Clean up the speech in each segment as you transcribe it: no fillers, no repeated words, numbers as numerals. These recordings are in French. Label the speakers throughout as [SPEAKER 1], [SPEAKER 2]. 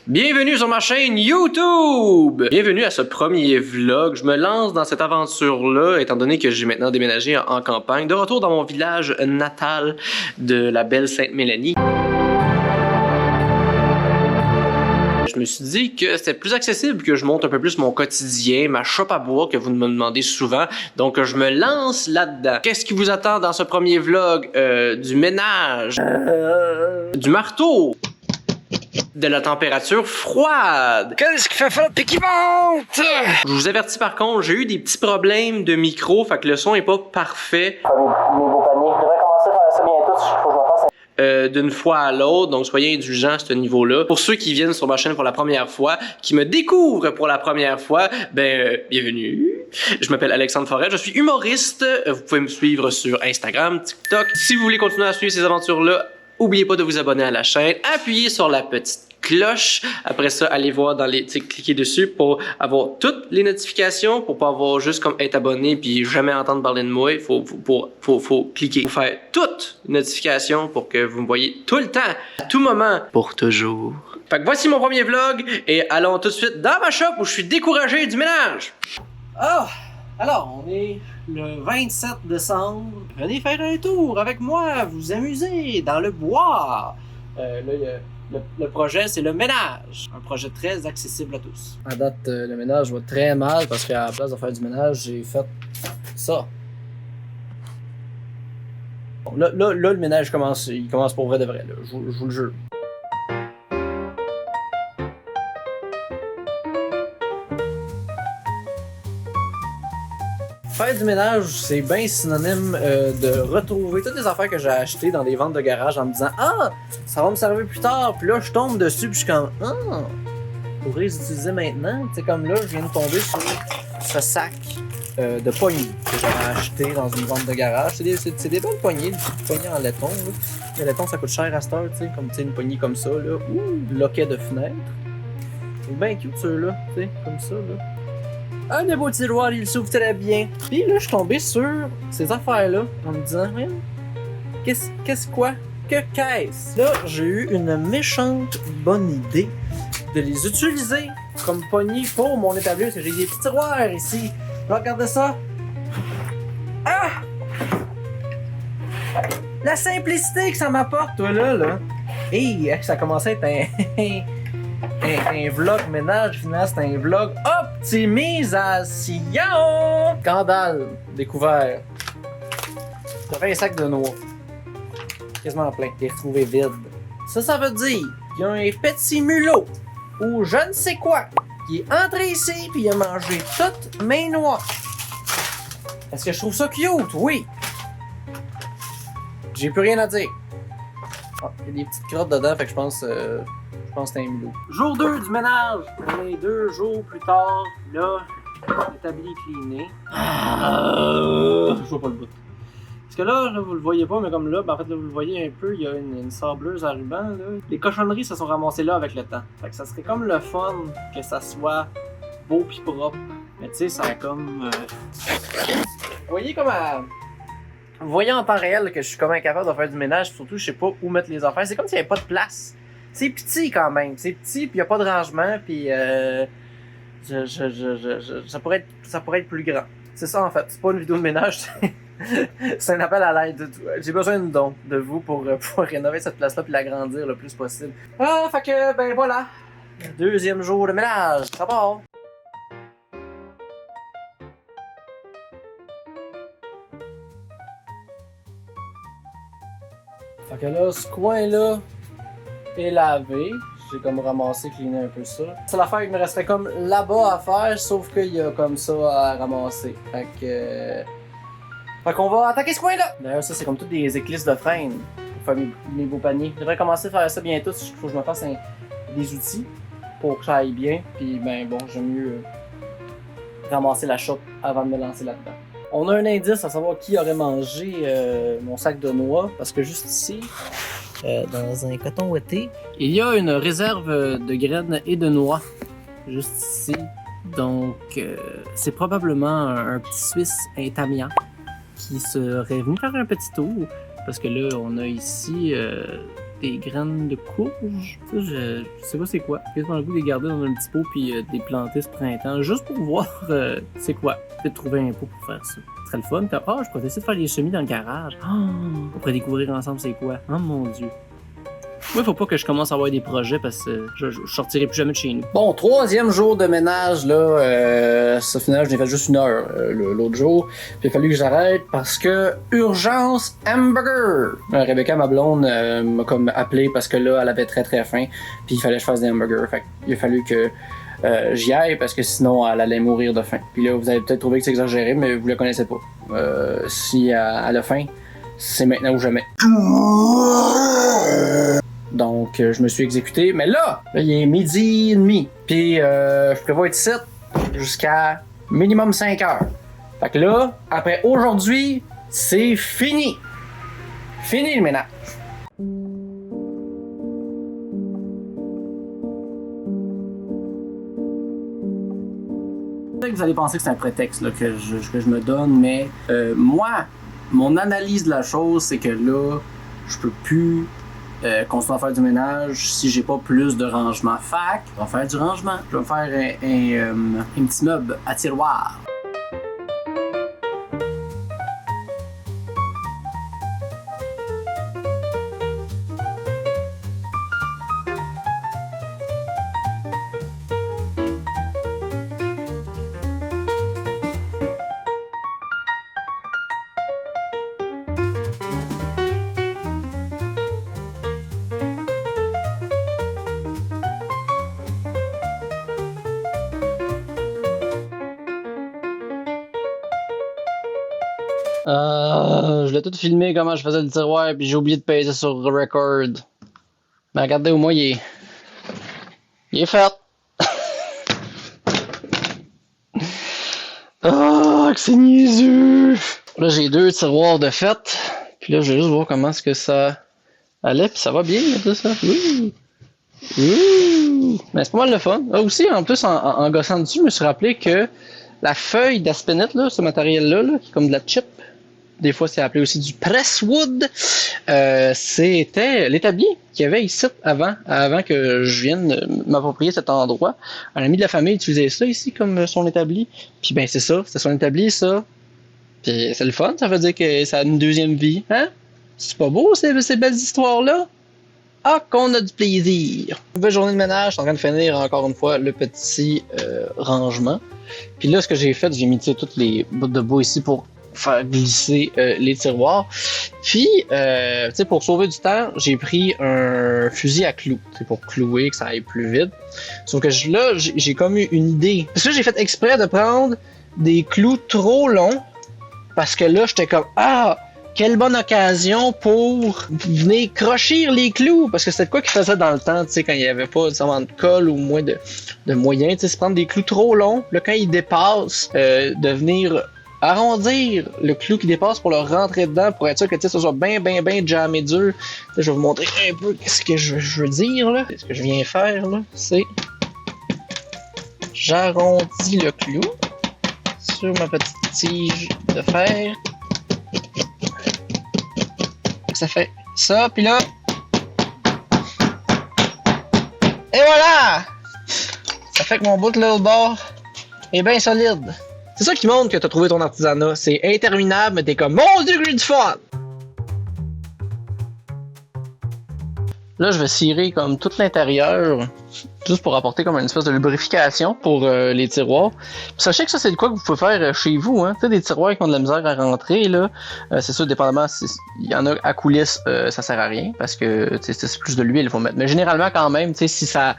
[SPEAKER 1] Bienvenue sur ma chaîne YouTube! Bienvenue à ce premier vlog. Je me lance dans cette aventure-là, étant donné que j'ai maintenant déménagé en campagne, de retour dans mon village natal de la belle Sainte-Mélanie. Je me suis dit que c'était plus accessible que je montre un peu plus mon quotidien, ma shop à bois que vous me demandez souvent. Donc je me lance là-dedans. Qu'est-ce qui vous attend dans ce premier vlog? Du ménage, du marteau, de la température froide.
[SPEAKER 2] Qu'est-ce qui fait froid pis qui monte?
[SPEAKER 1] Je vous avertis par contre, j'ai eu des petits problèmes de micro, fait que le son est pas parfait.
[SPEAKER 3] Niveau panier. Je devrais commencer à faire ça bientôt, faut que je me fasse
[SPEAKER 1] D'une fois à l'autre, donc soyez indulgents à ce niveau-là. Pour ceux qui viennent sur ma chaîne pour la première fois, qui me découvrent pour la première fois, bienvenue. Je m'appelle Alexandre Forêt, je suis humoriste. Vous pouvez me suivre sur Instagram, TikTok. Si vous voulez continuer à suivre ces aventures-là, n'oubliez pas de vous abonner à la chaîne, appuyez sur la petite cloche. Après ça, allez voir dans les... cliquez dessus pour avoir toutes les notifications, pour pas avoir juste comme être abonné puis jamais entendre parler de moi. Il faut cliquer. Faut faire toutes les notifications pour que vous me voyez tout le temps, à tout moment, pour toujours. Fait que voici mon premier vlog et allons tout de suite dans ma shop où je suis découragé du ménage.
[SPEAKER 2] Ah! Alors, on est le 27 décembre. Venez faire un tour avec moi, vous amuser dans le bois. Le projet, c'est le ménage. Un projet très accessible à tous.
[SPEAKER 4] À date, le ménage va très mal parce qu'à la place de faire du ménage, j'ai fait ça. Bon, là, le ménage commence, il commence pour vrai de vrai, là, je vous le jure. Faire du ménage, c'est bien synonyme de retrouver toutes les affaires que j'ai achetées dans des ventes de garage en me disant « Ah, ça va me servir plus tard », puis là je tombe dessus puis je suis comme « Ah, je pourrais les utiliser maintenant », tu sais comme là je viens de tomber sur ce sac de poignées que j'avais acheté dans une vente de garage. C'est des belles poignées, des petites poignées en laiton. Là. Le laiton ça coûte cher à cette heure, tu sais, comme une poignée comme ça, là. Ouh, loquet de fenêtre. C'est bien cute ceux-là, tu sais, comme ça, là. Un de beau tiroir, il s'ouvre très bien. Puis là, je suis tombé sur ces affaires-là en me disant, qu'est-ce quoi? Que qu'est-ce? Là, j'ai eu une méchante bonne idée de les utiliser comme poignées pour mon établi. Parce que j'ai des petits tiroirs ici. Regardez ça. Ah! La simplicité que ça m'apporte, toi, là. Et ça commençait à être un vlog ménage, finalement, c'est un vlog optimisation! Scandale découvert. J'avais un sac de noix. Quasiment plein. Il est retrouvé vide. Ça veut dire qu'il y a un petit mulot ou je ne sais quoi qui est entré ici puis il a mangé toutes mes noix. Est-ce que je trouve ça cute? Oui. J'ai plus rien à dire. Oh, il y a des petites crottes dedans, fait que je pense que c'est un mulot. Jour 2 du ménage. On est 2 jours plus tard. Là, l'établi est cleané. Je vois pas le bout. Parce que là, vous le voyez pas, mais comme là, en fait, là, vous le voyez un peu, il y a une sableuse à ruban, là. Les cochonneries se sont ramassées là avec le temps. Fait que ça serait comme le fun que ça soit beau pis propre. Mais tu sais, ça a comme... Vous voyez comme à... Vous voyez en temps réel que je suis comme incapable de faire du ménage, surtout je sais pas où mettre les affaires. C'est comme s'il y avait pas de place. C'est petit quand même, c'est petit puis y a pas de rangement puis ça pourrait être plus grand. C'est ça en fait, c'est pas une vidéo de ménage, c'est un appel à l'aide. J'ai besoin de dons de vous pour rénover cette place-là puis l'agrandir le plus possible. Ah, fait que ben voilà, deuxième jour de ménage, ça part. Fait que là, ce coin-là est lavé. J'ai comme ramassé, cleané un peu ça. C'est l'affaire qu'il me resterait comme là-bas à faire, sauf qu'il y a comme ça à ramasser. Fait qu'on va attaquer ce coin-là! D'ailleurs, ça, c'est comme toutes des éclisses de freine pour faire mes beaux paniers. Je devrais commencer à faire ça bientôt. Il faut que je me fasse des outils pour que ça aille bien. Puis, ben bon, j'aime mieux ramasser la chope avant de me lancer là-dedans. On a un indice à savoir qui aurait mangé mon sac de noix, parce que juste ici, dans un coton ouaté, il y a une réserve de graines et de noix, juste ici. Donc, c'est probablement un petit Suisse, un Tamian, qui serait venu faire un petit tour, parce que là, on a ici des graines de courge. Ça, je sais pas c'est quoi. J'ai quasiment le goût de les garder dans un petit pot puis de les planter ce printemps, juste pour voir c'est quoi. Peut-être trouver un pot pour faire ça. Ce serait le fun. Puis, je pourrais essayer de faire les semis dans le garage. On pourrait découvrir ensemble c'est quoi. Oh mon Dieu. Moi, faut pas que je commence à avoir des projets parce que je sortirai plus jamais de chez nous. Bon, 3e jour de ménage, là, ça finalement, je n'ai fait juste 1 heure l'autre jour. Puis il a fallu que j'arrête parce que urgence hamburger! Rebecca, ma blonde, m'a comme appelé parce que là, elle avait très très faim. Puis il fallait que je fasse des hamburgers. Fait il a fallu que j'y aille parce que sinon, elle allait mourir de faim. Puis là, vous avez peut-être trouvé que c'est exagéré, mais vous la connaissez pas. Si elle a faim, c'est maintenant ou jamais. Donc, je me suis exécuté. Mais là, il est 12h30. Puis, je prévois être ici jusqu'à minimum 5 heures. Fait que là, après aujourd'hui, c'est fini. Fini le ménage. Peut-être que vous allez penser que c'est un prétexte là, que je me donne, mais moi, mon analyse de la chose, c'est que là, je peux plus continuer à faire du ménage si j'ai pas plus de rangement. Fac, on va faire du rangement. Je vais me faire un petit meuble à tiroir. Je voulais tout filmer comment je faisais le tiroir puis j'ai oublié de peser sur record. Mais regardez au moins il est fait. Que c'est niaiseux. Là j'ai 2 tiroirs de fait. Puis là je vais juste voir comment est-ce que ça allait puis ça va bien tout ça. Ouh. Mais c'est pas mal le fun. Aussi en plus en gossant dessus je me suis rappelé que la feuille d'aspenite là, ce matériel là qui est comme de la chip. Des fois, c'est appelé aussi du presswood. C'était l'établi qu'il y avait ici avant que je vienne m'approprier cet endroit. Un ami de la famille utilisait ça ici comme son établi. Puis ben c'est ça, c'était son établi ça. Puis c'est le fun, ça veut dire que ça a une 2e vie. Hein? C'est pas beau ces belles histoires-là? Ah, qu'on a du plaisir! Nouvelle journée de ménage, je suis en train de finir encore une fois le petit rangement. Puis là, ce que j'ai fait, j'ai mis toutes les bouts de bois ici pour faire glisser les tiroirs. Puis, pour sauver du temps, j'ai pris un fusil à clous, pour clouer, que ça aille plus vite. Sauf que là, j'ai comme eu une idée. Parce que là, j'ai fait exprès de prendre des clous trop longs, parce que là, j'étais comme, quelle bonne occasion pour venir crocher les clous, parce que c'était quoi qu'ils faisaient dans le temps, quand il n'y avait pas nécessairement de colle ou moins de moyens, c'est prendre des clous trop longs, là, quand ils dépassent, de venir arrondir le clou qui dépasse pour le rentrer dedans pour être sûr que ça soit bien jammé dur. Je vais vous montrer un peu ce que je veux dire là. Ce que je viens faire là, c'est j'arrondis le clou sur ma petite tige de fer. Ça fait ça, puis là. Et voilà! Ça fait que mon bout de l'autre bord est bien solide. C'est ça qui montre que t'as trouvé ton artisanat. C'est interminable, mais t'es comme mon Dieu que j'ai du fun! Là, je vais cirer comme tout l'intérieur, juste pour apporter comme une espèce de lubrification pour les tiroirs. Puis sachez que ça, c'est de quoi que vous pouvez faire chez vous. Hein? Tu sais, des tiroirs qui ont de la misère à rentrer, là, c'est sûr, dépendamment, il y en a à coulisses, ça sert à rien, parce que c'est plus de l'huile qu'il faut mettre. Mais généralement, quand même, si ça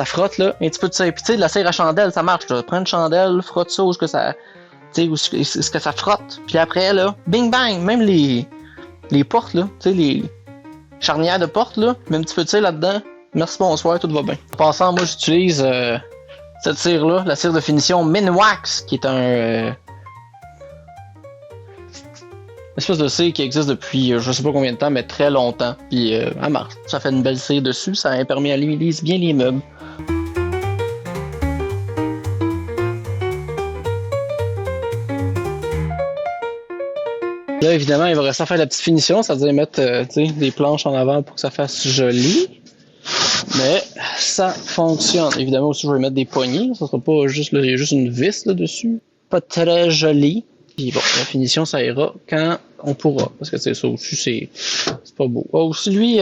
[SPEAKER 4] frotte, là, un petit peu de cire. Puis tu sais, de la cire à chandelle, ça marche. Là. Prends une chandelle, frotte ça, où est-ce que ça, ce que ça frotte. Puis après, là, bing bang, même les portes, là, tu sais, les charnières de porte, là, mets un petit peu de cire là-dedans. Merci, bonsoir, tout va bien. En passant, moi, j'utilise cette cire-là, la cire de finition Minwax, qui est une espèce de cire qui existe depuis je sais pas combien de temps, mais très longtemps. Puis elle marche. Ça fait une belle cire dessus, ça imperméabilise bien les meubles. Là,
[SPEAKER 5] évidemment, il va rester à faire la petite finition, c'est-à-dire mettre des planches en avant pour que ça fasse joli. Mais ça fonctionne. Évidemment aussi, je vais mettre des poignées. Ça sera pas juste, là, il y a juste une vis là-dessus. Pas très joli. Puis bon, la finition, ça ira quand on pourra. Parce que c'est ça aussi, c'est pas beau. Oh, aussi, lui,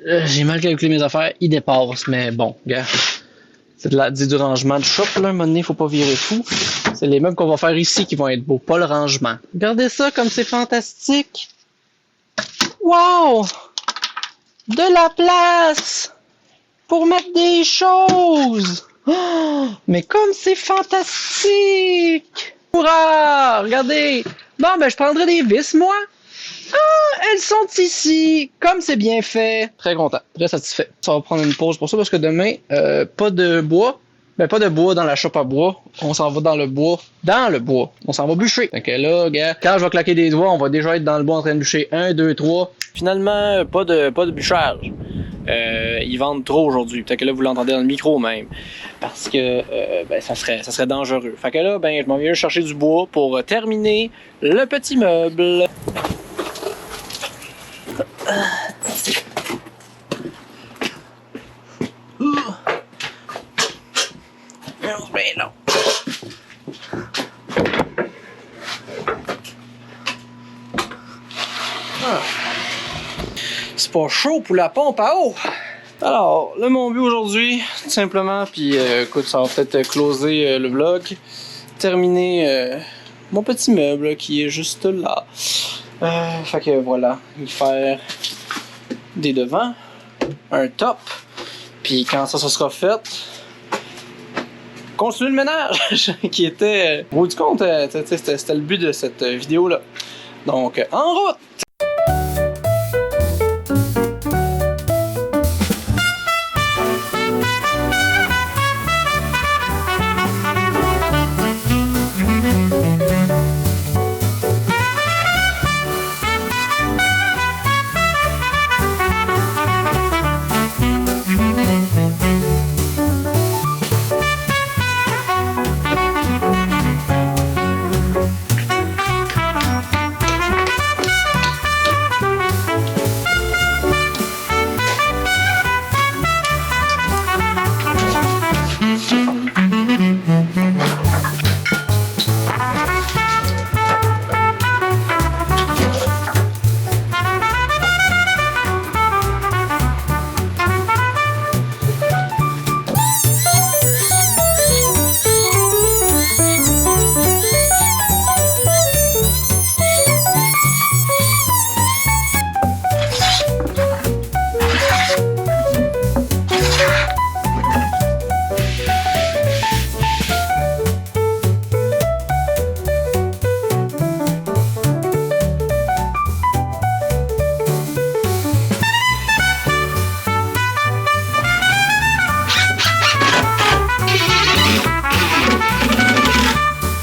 [SPEAKER 5] j'ai mal calculé mes affaires. Il dépasse, mais bon, gars. C'est du rangement de shop, là. À un moment donné, faut pas virer fou. C'est les meubles qu'on va faire ici qui vont être beaux, pas le rangement. Regardez ça comme c'est fantastique. Wow! De la place pour mettre des choses. Oh, mais comme c'est fantastique! Hourra! Regardez! Bon, ben, je prendrai des vis, moi. Ah, elles sont ici! Comme c'est bien fait. Très content, très satisfait. Ça va prendre une pause pour ça parce que demain, pas de bois. Ben, pas de bois dans la chope à bois. On s'en va dans le bois. Dans le bois. On s'en va bûcher. Donc là, gars, quand je vais claquer des doigts, on va déjà être dans le bois en train de bûcher. 1, 2, 3. Finalement, pas de bûchage. Ils vendent trop aujourd'hui. Peut-être que là, vous l'entendez dans le micro même. Parce que ça serait dangereux. Fait que là, ben, je m'en viens chercher du bois pour terminer le petit meuble. C'est pas chaud pour la pompe à eau. Alors, là, mon but aujourd'hui, tout simplement, puis écoute, ça va peut-être closer le vlog, terminer mon petit meuble qui est juste là. Fait que voilà, il faire des devants, un top, puis quand ça sera fait, continuer le ménage qui était, au bout du compte, c'était le but de cette vidéo-là. Donc, en route!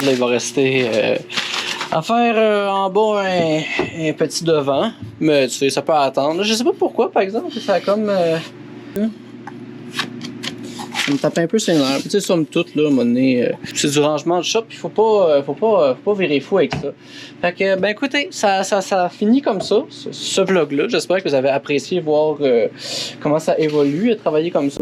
[SPEAKER 5] Là, il va rester à faire en bas un petit devant. Mais tu sais, ça peut attendre. Je sais pas pourquoi, par exemple, ça a comme... ça me tape un peu ses nerfs. Tu sais, somme toute, là, à un moment donné, c'est du rangement de shop, il faut pas virer fou avec ça. Fait que, ben écoutez, ça finit comme ça, ce vlog-là. J'espère que vous avez apprécié voir comment ça évolue et travailler comme ça.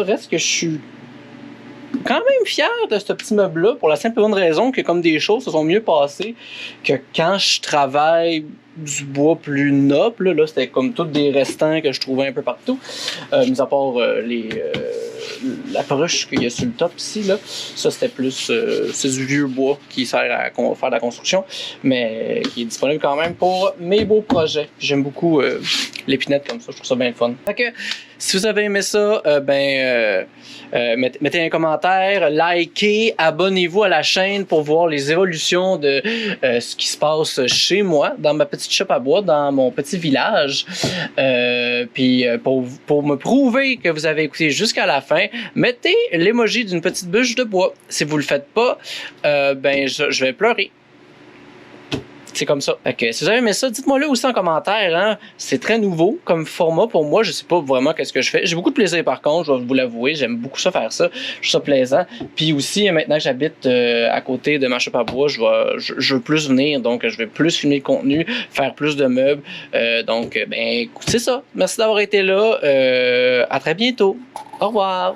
[SPEAKER 5] Reste que je suis quand même fier de ce petit meuble-là pour la simple et bonne raison que comme des choses se sont mieux passées que quand je travaille du bois plus noble. Là, c'était comme tous des restants que je trouvais un peu partout. Mis à part la broche qu'il y a sur le top ici, là. Ça, c'était plus... c'est du vieux bois qui sert à faire de la construction, mais qui est disponible quand même pour mes beaux projets. J'aime beaucoup l'épinette comme ça. Je trouve ça bien le fun. Fait que, si vous avez aimé ça, mettez un commentaire, likez, abonnez-vous à la chaîne pour voir les évolutions de ce qui se passe chez moi, dans ma petite shop à bois, dans mon petit village. Puis pour me prouver que vous avez écouté jusqu'à la fin, mettez l'emoji d'une petite bûche de bois. Si vous le faites pas, je vais pleurer. c'est comme ça. Fait que si vous avez aimé ça, dites-moi là aussi en commentaire. Hein? C'est très nouveau comme format pour moi. Je sais pas vraiment qu'est-ce que je fais. J'ai beaucoup de plaisir par contre, je vais vous l'avouer. J'aime beaucoup ça faire ça. Je trouve ça plaisant. Puis aussi, maintenant que j'habite à côté de ma shop à bois, je veux plus venir. Donc, je vais plus filmer le contenu, faire plus de meubles. Donc, ben, écoute, c'est ça. Merci d'avoir été là. À très bientôt. Au revoir.